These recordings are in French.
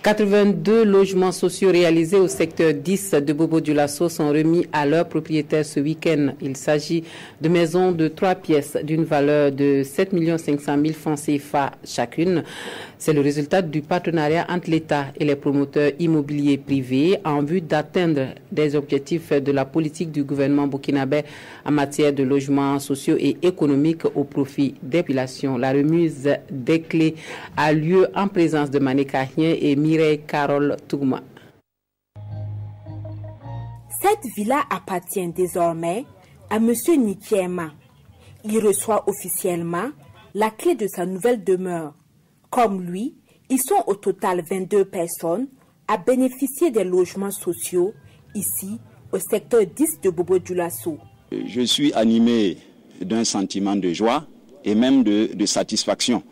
82 logements sociaux réalisés au secteur 10 de Bobo-Dioulasso sont remis à leurs propriétaires ce week-end. Il s'agit de maisons de 3 pièces d'une valeur de 7 500 000 francs CFA chacune. C'est le résultat du partenariat entre l'État et les promoteurs immobiliers privés en vue d'atteindre des objectifs de la politique du gouvernement burkinabé en matière de logements sociaux et économiques au profit des populations. La remise des clés a lieu en présence de Mané Kahien et Mireille Carole Tougma. Cette villa appartient désormais à M. Nikiema. Il reçoit officiellement la clé de sa nouvelle demeure. Comme lui, ils sont au total 22 personnes à bénéficier des logements sociaux ici au secteur 10 de Bobo-Dioulasso. Je suis animé d'un sentiment de joie et même de satisfaction.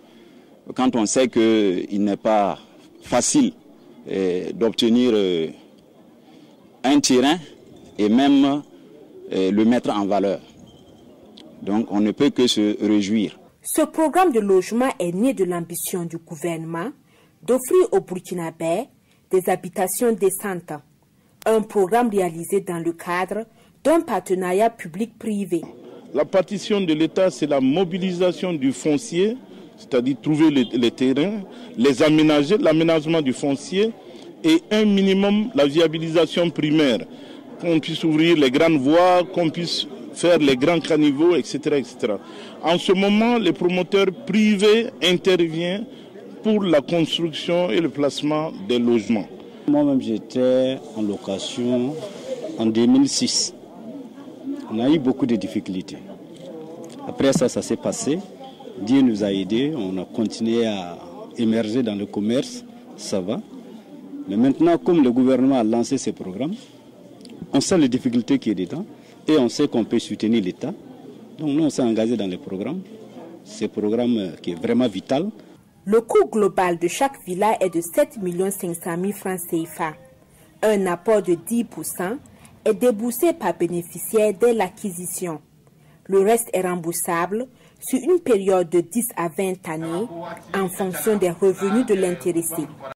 Quand on sait qu'il n'est pas facile d'obtenir un terrain et même le mettre en valeur. Donc on ne peut que se réjouir. Ce programme de logement est né de l'ambition du gouvernement d'offrir aux Burkinabés des habitations décentes. Un programme réalisé dans le cadre d'un partenariat public-privé. La partition de l'État, c'est la mobilisation du foncier, c'est-à-dire trouver les terrains, les aménager, l'aménagement du foncier et un minimum la viabilisation primaire, qu'on puisse ouvrir les grandes voies, qu'on puisse faire les grands caniveaux, etc., etc. En ce moment, les promoteurs privés interviennent pour la construction et le placement des logements. Moi-même, j'étais en location en 2006. On a eu beaucoup de difficultés. Après ça s'est passé. Dieu nous a aidés. On a continué à émerger dans le commerce. Ça va. Mais maintenant, comme le gouvernement a lancé ces programmes, on sait les difficultés qui est dedans et on sait qu'on peut soutenir l'État. Donc nous, on s'est engagé dans les programmes. Ce programme qui est vraiment vital. Le coût global de chaque villa est de 7 500 000 francs CFA. Un apport de 10% est déboursé par bénéficiaire dès l'acquisition. Le reste est remboursable sur une période de 10 à 20 années en fonction des revenus de l'intéressé.